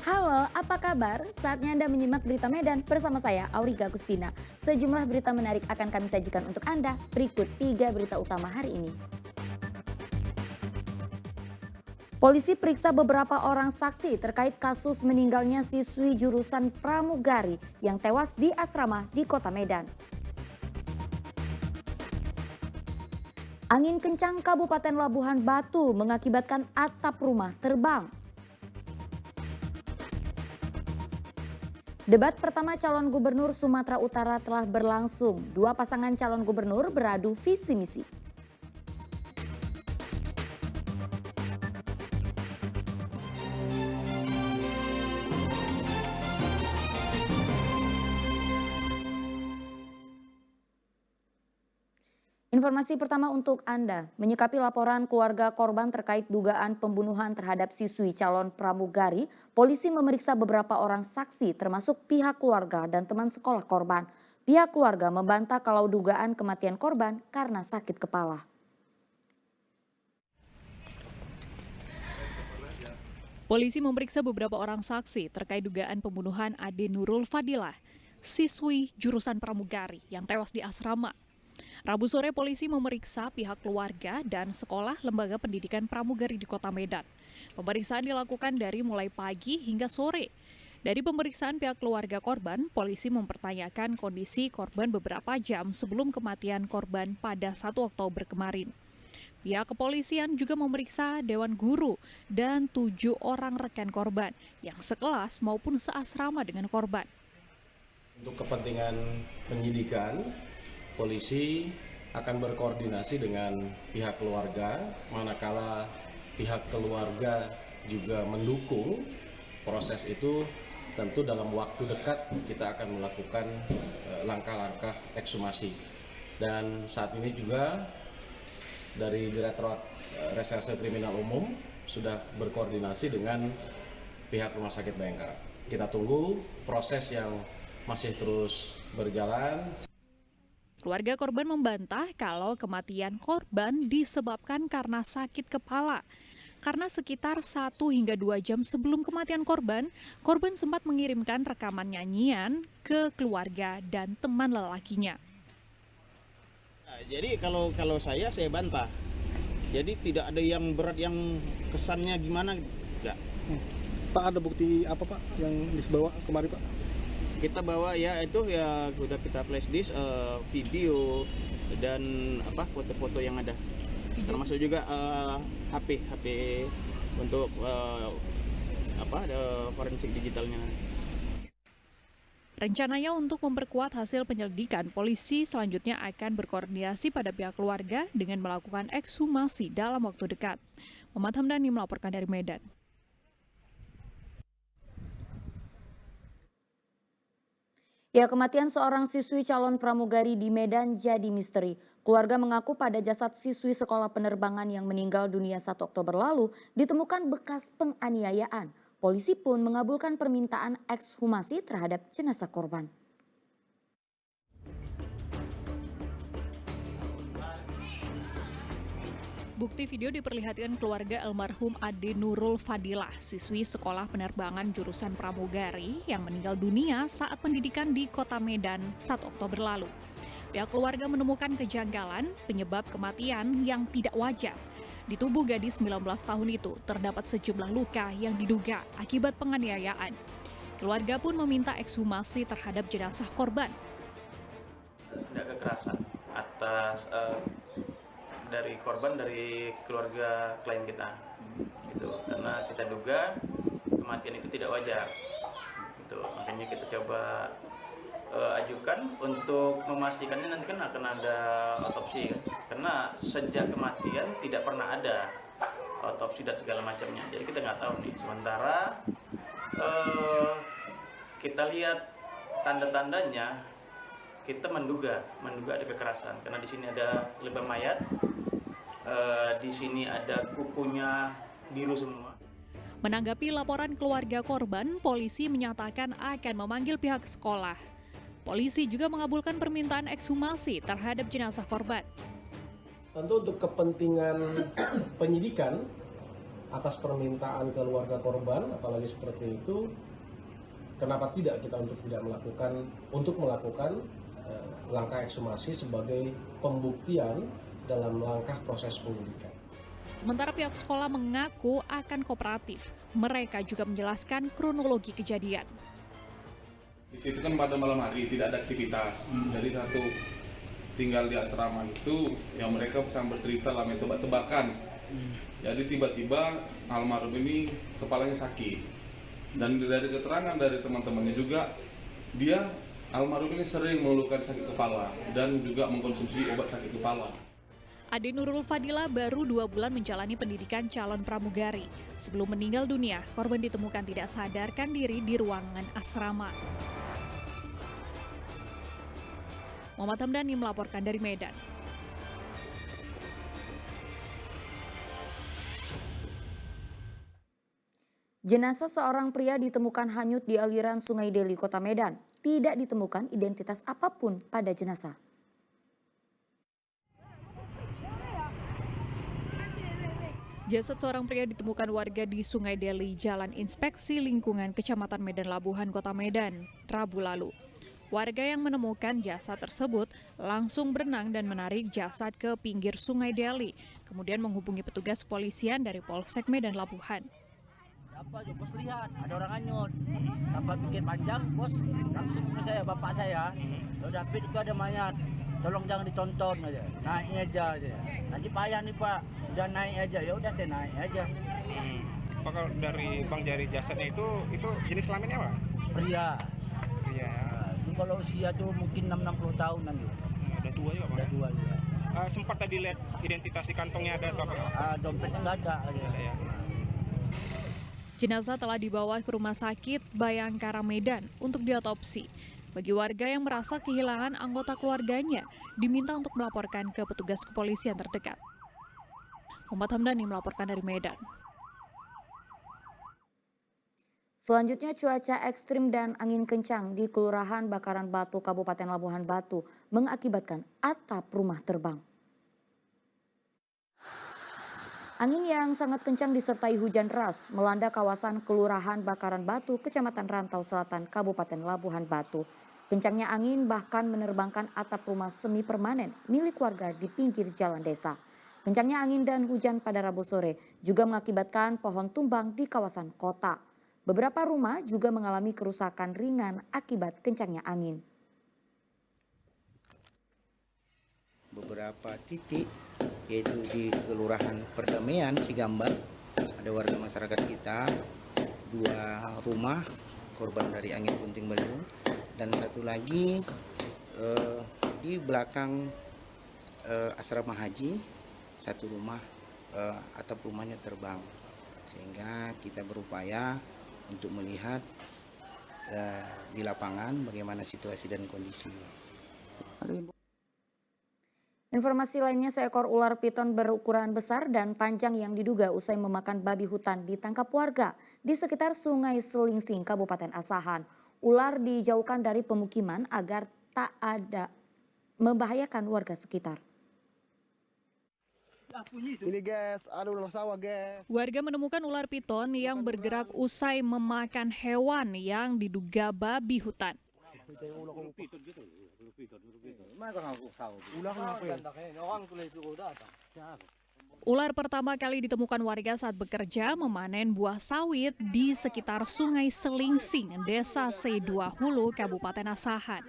Halo, apa kabar? Saatnya Anda menyimak berita Medan bersama saya, Auriga Agustina. Sejumlah berita menarik akan kami sajikan untuk Anda. Berikut 3 berita utama hari ini. Polisi periksa beberapa orang saksi terkait kasus meninggalnya siswi jurusan pramugari yang tewas di asrama di Kota Medan. Angin kencang Kabupaten Labuhan Batu mengakibatkan atap rumah terbang. Debat pertama calon gubernur Sumatera Utara telah berlangsung. Dua pasangan calon gubernur beradu visi misi. Informasi pertama untuk Anda, menyikapi laporan keluarga korban terkait dugaan pembunuhan terhadap siswi calon pramugari, polisi memeriksa beberapa orang saksi termasuk pihak keluarga dan teman sekolah korban. Pihak keluarga membantah kalau dugaan kematian korban karena sakit kepala. Polisi memeriksa beberapa orang saksi terkait dugaan pembunuhan Ade Nurul Fadilah, siswi jurusan pramugari yang tewas di asrama. Rabu sore polisi memeriksa pihak keluarga dan sekolah lembaga pendidikan pramugari di Kota Medan. Pemeriksaan dilakukan dari mulai pagi hingga sore. Dari pemeriksaan pihak keluarga korban, polisi mempertanyakan kondisi korban beberapa jam sebelum kematian korban pada 1 Oktober kemarin. Pihak kepolisian juga memeriksa dewan guru dan 7 orang rekan korban yang sekelas maupun seasrama dengan korban. Untuk kepentingan penyidikan, polisi akan berkoordinasi dengan pihak keluarga, manakala pihak keluarga juga mendukung proses itu, tentu dalam waktu dekat kita akan melakukan langkah-langkah ekshumasi. Dan saat ini juga dari Direktorat Reserse Kriminal Umum sudah berkoordinasi dengan pihak Rumah Sakit Bayangkara. Kita tunggu proses yang masih terus berjalan. Keluarga korban membantah kalau kematian korban disebabkan karena sakit kepala. Karena sekitar 1 hingga 2 jam sebelum kematian korban sempat mengirimkan rekaman nyanyian ke keluarga dan teman lelakinya. Nah, jadi kalau saya bantah. Jadi tidak ada yang berat yang kesannya gimana, enggak. Pak, ada bukti apa Pak yang dibawa kemari Pak? Kita bawa ya itu ya udah kita flash disk, video dan foto-foto yang ada, termasuk juga HP untuk forensik digitalnya. Rencananya untuk memperkuat hasil penyelidikan, polisi selanjutnya akan berkoordinasi pada pihak keluarga dengan melakukan ekshumasi dalam waktu dekat. Muhammad Hamdani melaporkan dari Medan. Ya, kematian seorang siswi calon pramugari di Medan jadi misteri. Keluarga mengaku pada jasad siswi sekolah penerbangan yang meninggal dunia 1 Oktober lalu ditemukan bekas penganiayaan. Polisi pun mengabulkan permintaan ekshumasi terhadap jenazah korban. Bukti video diperlihatkan keluarga almarhum Ade Nurul Fadilah, siswi sekolah penerbangan jurusan pramugari yang meninggal dunia saat pendidikan di Kota Medan 1 Oktober lalu. Pihak keluarga menemukan kejanggalan penyebab kematian yang tidak wajar. Di tubuh gadis 19 tahun itu terdapat sejumlah luka yang diduga akibat penganiayaan. Keluarga pun meminta ekshumasi terhadap jenazah korban. Tidak kekerasan atas dari korban, dari keluarga klien kita, gitu. Karena kita duga kematian itu tidak wajar, gitu. Makanya kita coba ajukan untuk memastikannya, nanti kan akan ada otopsi, kan? Karena sejak kematian tidak pernah ada otopsi dan segala macamnya, jadi kita nggak tahu nih. Sementara kita lihat tanda-tandanya, kita menduga ada kekerasan, karena di sini ada lebam mayat. Di sini ada kukunya biru semua. Menanggapi laporan keluarga korban, polisi menyatakan akan memanggil pihak sekolah. Polisi juga mengabulkan permintaan ekshumasi terhadap jenazah korban. Tentu untuk kepentingan penyidikan, atas permintaan keluarga korban, apalagi seperti itu, kenapa tidak kita untuk melakukan langkah ekshumasi sebagai pembuktian dalam langkah proses penyidikan. Sementara pihak sekolah mengaku akan kooperatif. Mereka juga menjelaskan kronologi kejadian. Di situ kan pada malam hari tidak ada aktivitas, jadi satu tinggal di asrama itu, yang mereka bisa bercerita lah tebak-tebakan. Jadi tiba-tiba almarhum ini kepalanya sakit, dan dari keterangan dari teman-temannya juga, almarhum ini sering mengeluhkan sakit kepala dan juga mengkonsumsi obat sakit kepala. Ade Nurul Fadilah baru 2 bulan menjalani pendidikan calon pramugari. Sebelum meninggal dunia, korban ditemukan tidak sadarkan diri di ruangan asrama. Muhammad Hamdani melaporkan dari Medan. Jenazah seorang pria ditemukan hanyut di aliran Sungai Deli, Kota Medan. Tidak ditemukan identitas apapun pada jenazah. Jasad seorang pria ditemukan warga di Sungai Deli, Jalan Inspeksi Lingkungan Kecamatan Medan Labuhan, Kota Medan, Rabu lalu. Warga yang menemukan jasad tersebut langsung berenang dan menarik jasad ke pinggir Sungai Deli, kemudian menghubungi petugas kepolisian dari Polsek Medan Labuhan. Apa bos lihat ada orang hanyut, tanpa pikir panjang bos langsung ke saya, bapak saya, udah Pit itu ada mayat, tolong jangan ditonton aja, naik aja, nanti payah nih pak, udah naik aja, ya udah saya naik aja. Pak, kalau dari bang jari jasadnya itu jenis kelaminnya apa? Pria. Iya. Nah, kalau usia tuh mungkin 60 tahunan tuh. Udah tua juga pak. Udah tua juga. Sempat tadi lihat identitas di kantongnya ada atau apa? Dompetnya nggak ada aja. Ya. Jenazah telah dibawa ke Rumah Sakit Bayangkara Medan untuk diotopsi. Bagi warga yang merasa kehilangan anggota keluarganya, diminta untuk melaporkan ke petugas kepolisian terdekat. Muhammad Hamdani melaporkan dari Medan. Selanjutnya, cuaca ekstrim dan angin kencang di Kelurahan Bakaran Batu, Kabupaten Labuhan Batu mengakibatkan atap rumah terbang. Angin yang sangat kencang disertai hujan deras melanda kawasan Kelurahan Bakaran Batu, Kecamatan Rantau Selatan, Kabupaten Labuhan Batu. Kencangnya angin bahkan menerbangkan atap rumah semi permanen milik warga di pinggir jalan desa. Kencangnya angin dan hujan pada Rabu sore juga mengakibatkan pohon tumbang di kawasan kota. Beberapa rumah juga mengalami kerusakan ringan akibat kencangnya angin. Beberapa titik yaitu di Kelurahan Perdamaian Cigambar ada warga masyarakat kita 2 rumah korban dari angin puting beliung, dan satu lagi di belakang asrama haji 1 rumah atap rumahnya terbang, sehingga kita berupaya untuk melihat di lapangan bagaimana situasi dan kondisi. Informasi lainnya, seekor ular piton berukuran besar dan panjang yang diduga usai memakan babi hutan ditangkap warga di sekitar Sungai Selingsing, Kabupaten Asahan. Ular dijauhkan dari pemukiman agar tak ada membahayakan warga sekitar. Ini guys, ada ular sawah guys. Warga menemukan ular piton yang bergerak usai memakan hewan yang diduga babi hutan. Ular pertama kali ditemukan warga saat bekerja memanen buah sawit di sekitar Sungai Selingsing, Desa C2 Hulu, Kabupaten Asahan.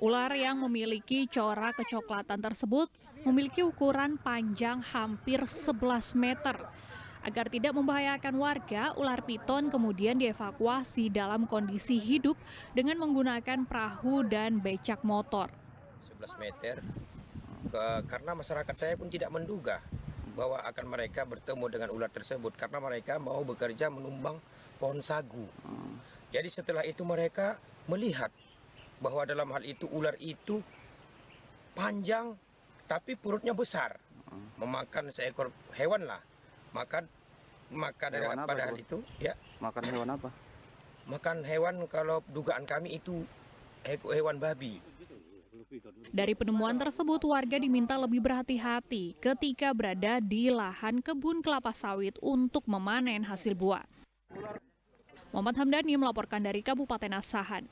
Ular yang memiliki corak kecoklatan tersebut memiliki ukuran panjang hampir 11 meter. Agar tidak membahayakan warga, ular piton kemudian dievakuasi dalam kondisi hidup dengan menggunakan perahu dan becak motor. 11 meter, karena masyarakat saya pun tidak menduga bahwa akan mereka bertemu dengan ular tersebut, karena mereka mau bekerja menumbang pohon sagu. Jadi setelah itu mereka melihat bahwa dalam hal itu ular itu panjang tapi perutnya besar, memakan seekor hewan lah. Makan pada hal itu ya. Makan hewan apa? Makan hewan, kalau dugaan kami itu hewan babi. Dari penemuan tersebut, warga diminta lebih berhati-hati ketika berada di lahan kebun kelapa sawit untuk memanen hasil buah. Muhammad Hamdani melaporkan dari Kabupaten Asahan.